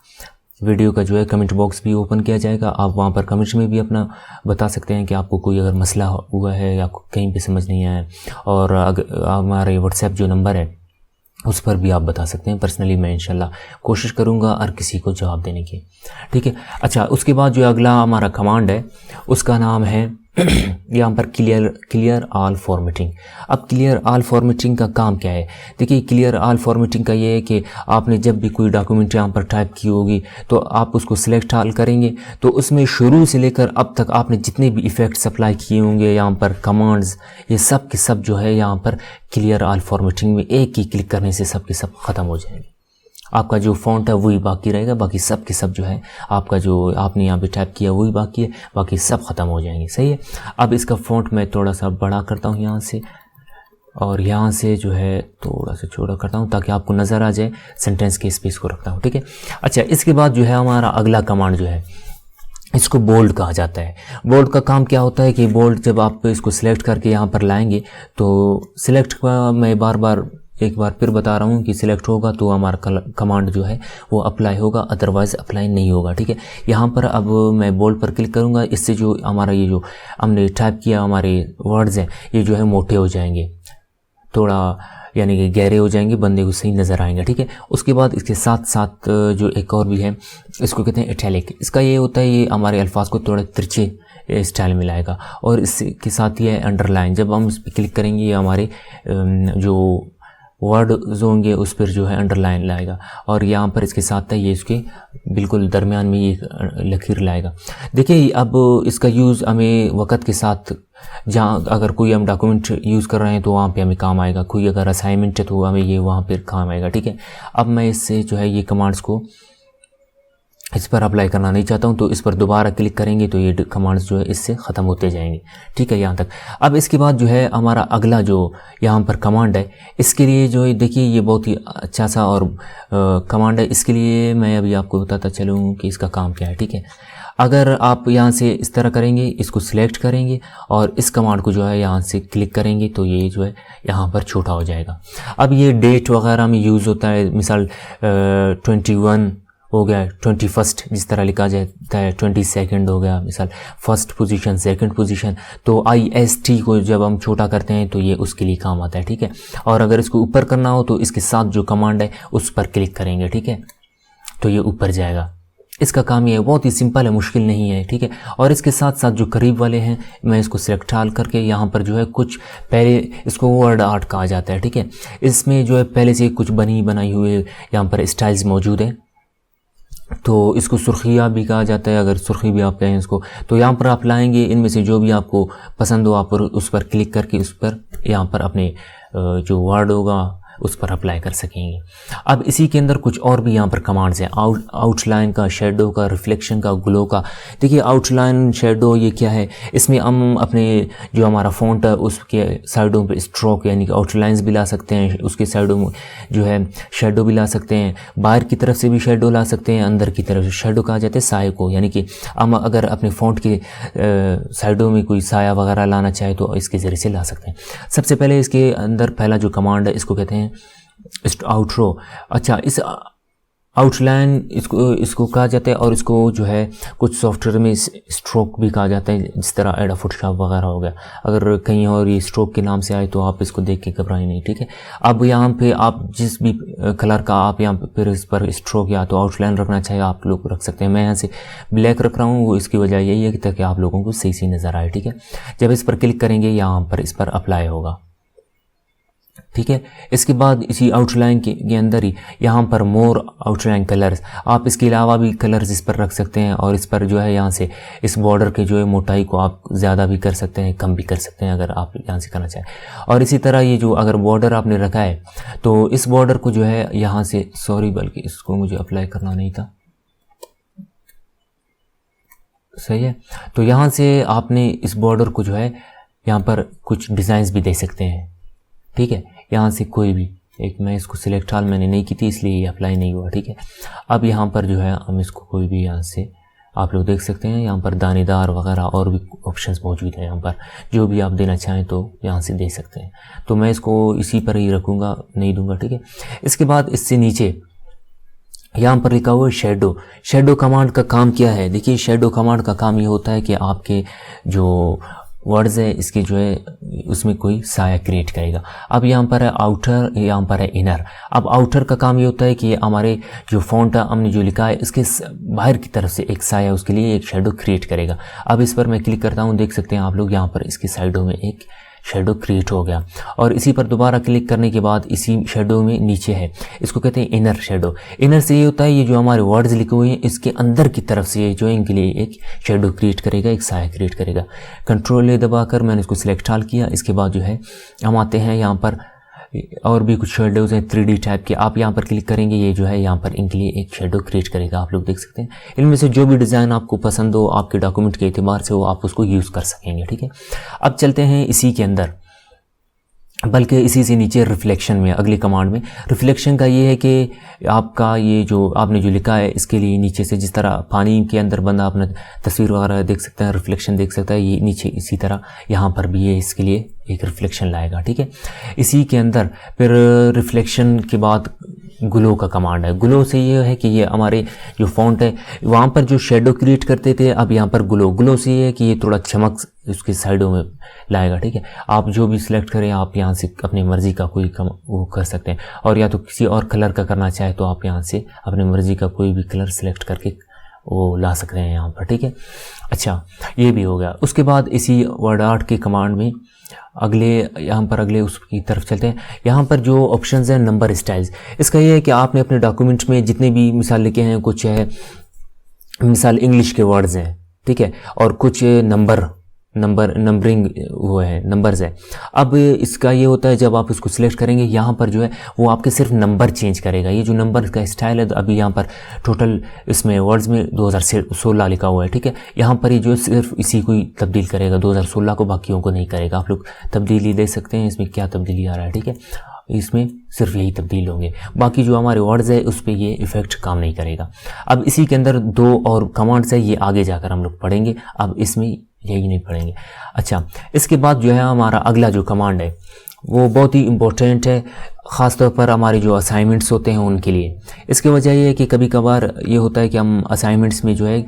वीडियो का जो है कमेंट बॉक्स भी ओपन किया जाएगा। आप वहाँ पर कमेंट्स में भी अपना बता सकते हैं कि आपको कोई अगर मसला हुआ है या कहीं पे समझ नहीं आया है। और अगर हमारे व्हाट्सएप जो नंबर है उस पर भी आप बता सकते हैं। पर्सनली मैं इंशाल्लाह कोशिश करूँगा हर किसी को जवाब देने की, ठीक है। अच्छा, उसके बाद जो अगला हमारा कमांड है उसका नाम है यहाँ पर क्लियर ऑल फॉर्मेटिंग। अब क्लियर ऑल फॉर्मेटिंग का काम क्या है? देखिए, क्लियर ऑल फॉर्मेटिंग का ये है कि आपने जब भी कोई डॉक्यूमेंट यहाँ पर टाइप की होगी तो आप उसको सिलेक्ट ऑल करेंगे, तो उसमें शुरू से लेकर अब तक आपने जितने भी इफ़ेक्ट्स अप्लाई किए होंगे यहाँ पर कमांड्स, ये सब के सब जो है यहाँ पर क्लियर ऑल फॉर्मेटिंग में एक ही क्लिक करने से सब के सब ख़त्म हो जाएंगे। आपका जो फ़ॉन्ट है वही बाकी रहेगा, बाकी सब के सब जो है आपका जो आपने यहाँ पे टाइप किया वही बाकी है, बाकी सब ख़त्म हो जाएंगे। सही है। अब इसका फ़ॉन्ट मैं थोड़ा सा बड़ा करता हूँ यहाँ से, और यहाँ से जो है थोड़ा सा छोटा करता हूँ ताकि आपको नज़र आ जाए। सेंटेंस के स्पेस को रखता हूँ, ठीक है। अच्छा, इसके बाद जो है हमारा अगला कमांड जो है इसको बोल्ड कहा जाता है। बोल्ड का काम क्या होता है कि बोल्ड जब आप इसको सिलेक्ट करके यहाँ पर लाएंगे तो सिलेक्ट का मैं एक बार फिर बता रहा हूँ कि सिलेक्ट होगा तो हमारा कमांड जो है वो अप्लाई होगा, अदरवाइज़ अप्लाई नहीं होगा, ठीक है। यहाँ पर अब मैं बोल्ड पर क्लिक करूँगा, इससे जो हमारा ये जो हमने टाइप किया हमारे वर्ड्स हैं ये जो है मोटे हो जाएंगे, थोड़ा यानी कि गहरे हो जाएंगे, बंदे को सही नज़र आएंगे, ठीक है। उसके बाद इसके साथ साथ जो एक और भी है इसको कहते हैं इटैलिक। इसका ये होता है ये हमारे अल्फाज को थोड़ा तिरछे स्टाइल में लाएगा, और इसके साथ ही है अंडरलाइन। जब हम इस पर क्लिक करेंगे ये हमारे जो वर्ड जो होंगे उस पर जो है अंडरलाइन लाएगा, और यहाँ पर इसके साथ है ये इसके बिल्कुल दरमियान में ये लकीर लाएगा। देखिए, अब इसका यूज़ हमें वक़्त के साथ जहाँ अगर कोई हम डॉक्यूमेंट यूज़ कर रहे हैं तो वहाँ पे हमें काम आएगा, कोई अगर असाइनमेंट है तो हमें ये वहाँ पर काम आएगा, ठीक है। अब मैं इससे जो है ये कमांड्स को इस पर अप्लाई करना नहीं चाहता हूँ, तो इस पर दोबारा क्लिक करेंगे तो ये कमांड्स जो है इससे ख़त्म होते जाएंगे, ठीक है, यहाँ तक। अब इसके बाद जो है हमारा अगला जो यहाँ पर कमांड है इसके लिए जो है देखिए ये बहुत ही अच्छा सा और कमांड है। इसके लिए मैं अभी आपको बताता चलूँ कि इसका काम क्या है, ठीक है। अगर आप यहाँ से इस तरह करेंगे, इसको सिलेक्ट करेंगे और इस कमांड को जो है यहाँ से क्लिक करेंगे तो ये जो है यहाँ पर छोटा हो जाएगा। अब ये डेट वगैरह में यूज़ होता है, मिसाल 21 हो गया, 21 जिस तरह लिखा जाता है, 22 हो गया मिसाल, फर्स्ट पोजीशन, सेकंड पोजीशन, तो IST को जब हम छोटा करते हैं तो ये उसके लिए काम आता है, ठीक है। और अगर इसको ऊपर करना हो तो इसके साथ जो कमांड है उस पर क्लिक करेंगे, ठीक है, तो ये ऊपर जाएगा। इसका काम ये है, बहुत ही सिंपल है, मुश्किल नहीं है, ठीक है। और इसके साथ साथ जो करीब वाले हैं मैं इसको सिलेक्ट हाल करके यहाँ पर जो है कुछ पहले इसको वर्ड आर्ट कहा जाता है, ठीक है। इसमें जो है पहले से कुछ बनाई हुए यहाँ पर स्टाइल्स मौजूद हैं, तो इसको सुर्खिया भी कहा जाता है, अगर सुर्खी भी आप कहें इसको। तो यहाँ पर आप लाएंगे, इनमें से जो भी आपको पसंद हो आप उस पर क्लिक करके उस पर यहाँ पर अपने जो वर्ड होगा उस पर अप्लाई कर सकेंगे। अब इसी के अंदर कुछ और भी यहाँ पर कमांड्स हैं, आउटलाइन का, शेडो का, रिफ्लेक्शन का, ग्लो का। देखिए, आउटलाइन, शेडो ये क्या है, इसमें हम अपने जो हमारा फ़ॉन्ट है उसके साइडों पे स्ट्रोक यानी कि आउटलाइंस भी ला सकते हैं, उसके साइडों में जो है शेडो भी ला सकते हैं, बाहर की तरफ से भी शेडो ला सकते हैं, अंदर की तरफ से शेडो कहा जाता है साए को, यानी कि हम अगर अपने फ़ॉन्ट के साइडों में कोई साया वगैरह लाना चाहे तो इसके ज़रिए से ला सकते हैं। सबसे पहले इसके अंदर पहला जो कमांड है इसको कहते हैं आउटरो। अच्छा, इस आउटलाइन इसको कहा जाता है, और इसको जो है कुछ सॉफ्टवेयर में स्ट्रोक भी कहा जाता है, जिस तरह एडोब फोटोशॉप वगैरह हो गया। अगर कहीं और ये स्ट्रोक के नाम से आए तो आप इसको देख के घबराएं नहीं, ठीक है। अब यहाँ पे आप जिस भी कलर का आप यहाँ पे फिर इस पर स्ट्रोक या तो आउटलाइन रखना चाहे आप लोग रख सकते हैं। मैं यहाँ से ब्लैक रख रहा हूँ, वो इसकी वजह यही है कि ताकि आप लोगों को सही नज़र आए, ठीक है। जब इस पर क्लिक करेंगे यहाँ पर इस पर अप्लाई होगा, ठीक है। इसके बाद इसी आउटलाइन के अंदर ही यहाँ पर मोर आउटलाइन कलर्स, आप इसके अलावा भी कलर्स इस पर रख सकते हैं, और इस पर जो है यहाँ से इस बॉर्डर के जो है मोटाई को आप ज़्यादा भी कर सकते हैं, कम भी कर सकते हैं अगर आप यहाँ से करना चाहें। और इसी तरह ये जो अगर बॉर्डर आपने रखा है तो इस बॉर्डर को जो है यहाँ से, सॉरी बल्कि इसको मुझे अप्लाई करना नहीं था, सही है। तो यहाँ से आपने इस बॉर्डर को जो है यहाँ पर कुछ डिज़ाइंस भी दे सकते हैं, ठीक है। यहाँ से कोई भी एक, मैं इसको सिलेक्ट हाल मैंने नहीं की थी इसलिए ये अप्लाई नहीं हुआ, ठीक है। अब यहाँ पर जो है हम इसको कोई भी यहाँ से आप लोग देख सकते हैं, यहाँ पर दानेदार वगैरह और भी ऑप्शंस मौजूद हैं, यहाँ पर जो भी आप देना चाहें तो यहाँ से दे सकते हैं। तो मैं इसको इसी पर ही रखूँगा, नहीं दूंगा, ठीक है। इसके बाद इससे नीचे यहाँ पर लिखा हुआ है शेडो। शेडो कमांड का काम क्या है? देखिए, शेडो कमांड का काम ये होता है कि आपके जो वर्ड्स है इसके जो है उसमें कोई साया क्रिएट करेगा। अब यहाँ पर है आउटर, यहाँ पर है इनर। अब आउटर का काम ये होता है कि हमारे जो फॉन्ट है हमने जो लिखा है इसके बाहर की तरफ से एक साया उसके लिए एक शेडो क्रिएट करेगा। अब इस पर मैं क्लिक करता हूँ, देख सकते हैं आप लोग यहाँ पर इसकी साइडों में एक शेडो क्रिएट हो गया। और इसी पर दोबारा क्लिक करने के बाद इसी शेडो में नीचे है, इसको कहते हैं इनर शेडो। इनर से ये होता है ये जो हमारे वर्ड्स लिखे हुए हैं इसके अंदर की तरफ से ये जो है इनके लिए एक शेडो क्रिएट करेगा, एक साया क्रिएट करेगा। कंट्रोल ए दबाकर मैंने इसको सिलेक्ट हाल किया। इसके बाद जो है हम आते हैं यहाँ पर और भी कुछ शेडोज़ हैं 3D टाइप के। आप यहाँ पर क्लिक करेंगे, ये जो है यहाँ पर इनके लिए एक शेडो क्रिएट करेगा। आप लोग देख सकते हैं इनमें से जो भी डिज़ाइन आपको पसंद हो आपके डॉक्यूमेंट के एतबार से हो आप उसको यूज़ कर सकेंगे, ठीक है। अब चलते हैं इसी के अंदर, बल्कि इसी से नीचे रिफ्लेक्शन में, अगली कमांड में। रिफ्लेक्शन का ये है कि आपका ये जो आपने जो लिखा है इसके लिए नीचे से जिस तरह पानी के अंदर बंदा अपना तस्वीर वगैरह देख सकता है, रिफ्लेक्शन देख सकता है, ये नीचे इसी तरह यहाँ पर भी ये इसके लिए एक रिफ्लेक्शन लाएगा, ठीक है। इसी के अंदर फिर रिफ्लेक्शन के बाद ग्लो का कमांड है। ग्लो से ये है कि ये हमारे जो फॉन्ट है वहाँ पर जो शेडो क्रिएट करते थे अब यहाँ पर ग्लो से ये है कि ये थोड़ा चमक उसके साइडों में लाएगा, ठीक है। आप जो भी सिलेक्ट करें आप यहाँ से अपनी मर्ज़ी का कोई वो कर सकते हैं, और या तो किसी और कलर का करना चाहे तो आप यहाँ से अपनी मर्ज़ी का कोई भी कलर सिलेक्ट करके वो ला सकते हैं यहाँ पर, ठीक है। अच्छा, ये भी हो गया। उसके बाद इसी वर्ड आर्ट की कमांड में अगले उसकी तरफ चलते हैं। यहाँ पर जो ऑप्शंस हैं नंबर स्टाइल्स, इसका ये है कि आपने अपने डॉक्यूमेंट में जितने भी मिसाल लिखे हैं, कुछ है मिसाल इंग्लिश के वर्ड्स हैं, ठीक है, और कुछ नंबरिंग वो है नंबर्स है। अब इसका ये होता है जब आप इसको सिलेक्ट करेंगे यहाँ पर जो है वो आपके सिर्फ नंबर चेंज करेगा। ये जो नंबर का स्टाइल है अभी यहाँ पर टोटल इसमें वर्ड्स में 2016 लिखा हुआ है, ठीक है। यहाँ पर ये जो सिर्फ इसी को ही तब्दील करेगा 2016 को, बाकियों को नहीं करेगा। आप लोग तब्दीली दे सकते हैं इसमें क्या तब्दीली आ रहा है, ठीक है। इसमें सिर्फ यही तब्दील होंगे, बाकी जो हमारे वर्ड्स है उस पर ये इफेक्ट काम नहीं करेगा। अब इसी के अंदर 2 और कमांड्स है, ये आगे जाकर हम लोग पढ़ेंगे, अब इसमें यही नहीं पढ़ेंगे। अच्छा, इसके बाद जो है हमारा अगला जो कमांड है वो बहुत ही इम्पोर्टेंट है, ख़ास तौर पर हमारे जो असाइनमेंट्स होते हैं उनके लिए। इसकी वजह ये है कि कभी कभार ये होता है कि हम असाइनमेंट्स में जो है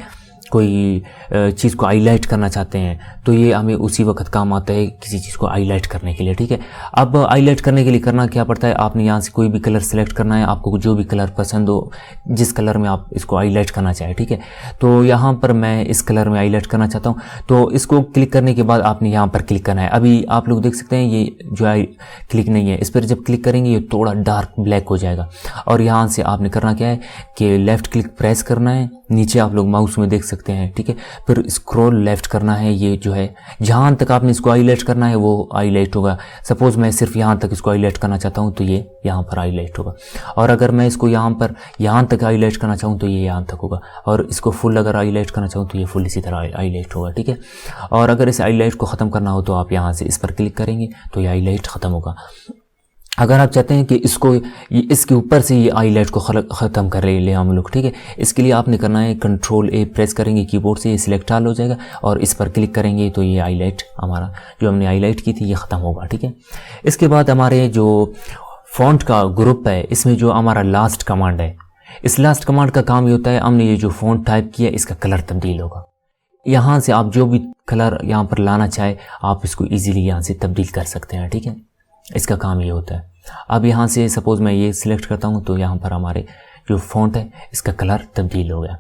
कोई चीज़ को हाईलाइट करना चाहते हैं तो ये हमें उसी वक्त काम आता है किसी चीज़ को हाईलाइट करने के लिए, ठीक है। अब हाईलाइट करने के लिए करना क्या पड़ता है, आपने यहाँ से कोई भी कलर सेलेक्ट करना है, आपको जो भी कलर पसंद हो, जिस कलर में आप इसको हाईलाइट करना चाहें, ठीक है। तो यहाँ पर मैं इस कलर में हाईलाइट करना चाहता हूँ, तो इसको क्लिक करने के बाद आपने यहाँ पर क्लिक करना है। अभी आप लोग देख सकते हैं ये जो है क्लिक नहीं है, इस पर जब क्लिक करेंगे ये थोड़ा डार्क ब्लैक हो जाएगा। और यहाँ से आपने करना क्या है कि लेफ़्ट क्लिक प्रेस करना है, नीचे आप लोग माउस में देख सकते हैं, ठीक है। फिर स्क्रॉल लेफ्ट करना है, ये जो है जहाँ तक आपने इसको हाईलाइट करना है वो हाईलाइट होगा। सपोज मैं सिर्फ यहाँ तक इसको हाईलाइट करना चाहता हूँ तो ये यहाँ पर हाईलाइट होगा, और अगर मैं इसको यहाँ तक हाईलाइट करना चाहूँ तो ये यहाँ तक होगा, और इसको फुल अगर हाईलाइट करना चाहूँ तो ये फुल इसी तरह हाईलाइट होगा, ठीक है। और अगर इस हाईलाइट को ख़त्म करना हो तो आप यहाँ से इस पर क्लिक करेंगे तो ये हाईलाइट ख़त्म होगा। अगर आप चाहते हैं कि इसके ऊपर से ये हाईलाइट को ख़त्म कर ले हम लोग, ठीक है, इसके लिए आपने करना है कंट्रोल ए प्रेस करेंगे कीबोर्ड से, ये सिलेक्ट ऑल हो जाएगा और इस पर क्लिक करेंगे तो ये हाईलाइट हमारा जो हमने हाईलाइट की थी ये ख़त्म होगा, ठीक है। इसके बाद हमारे जो फ़ॉन्ट का ग्रुप है इसमें जो हमारा लास्ट कमांड है, इस लास्ट कमांड का काम ये होता है हमने ये जो फ़ॉन्ट टाइप किया इसका कलर तब्दील होगा। यहाँ से आप जो भी कलर यहाँ पर लाना चाहे आप इसको ईजिली यहाँ से तब्दील कर सकते हैं, ठीक है। इसका काम ये होता है। अब यहाँ से सपोज मैं ये सिलेक्ट करता हूँ तो यहाँ पर हमारे जो फ़ॉन्ट है इसका कलर तब्दील हो गया।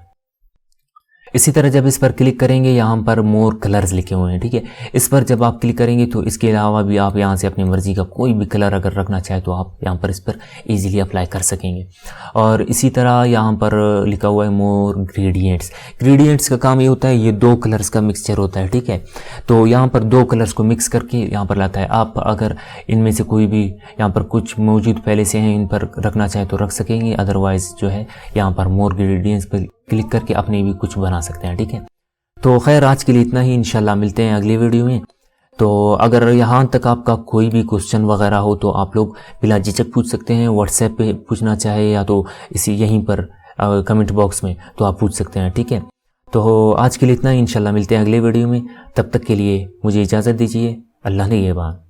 इसी तरह जब इस पर क्लिक करेंगे यहाँ पर मोर कलर्स लिखे हुए हैं, ठीक है। इस पर जब आप क्लिक करेंगे तो इसके अलावा भी आप यहाँ से अपनी मर्ज़ी का कोई भी कलर अगर रखना चाहे तो आप यहाँ पर इस पर इजीली अप्लाई कर सकेंगे। और इसी तरह यहाँ पर लिखा हुआ है मोर ग्रेडियंट्स का काम ये होता है ये 2 कलर्स का मिक्सचर होता है, ठीक है। तो यहाँ पर 2 कलर्स को मिक्स करके यहाँ पर लाता है। आप अगर इनमें से कोई भी यहाँ पर कुछ मौजूद पहले से हैं इन पर रखना चाहे तो रख सकेंगे, अदरवाइज़ जो है यहाँ पर मोर ग्रेडियंट्स पर क्लिक करके अपने भी कुछ बना सकते हैं, ठीक है। तो खैर आज के लिए इतना ही, इंशाल्लाह मिलते हैं अगली वीडियो में। तो अगर यहाँ तक आपका कोई भी क्वेश्चन वगैरह हो तो आप लोग बिला झिझक पूछ सकते हैं, व्हाट्सएप पे पूछना चाहे या तो इसी यहीं पर कमेंट बॉक्स में तो आप पूछ सकते हैं, ठीक है। तो आज के लिए इतना ही, इंशाल्लाह मिलते हैं अगले वीडियो में। तब तक के लिए मुझे इजाज़त दीजिए। अल्लाह निगहबान।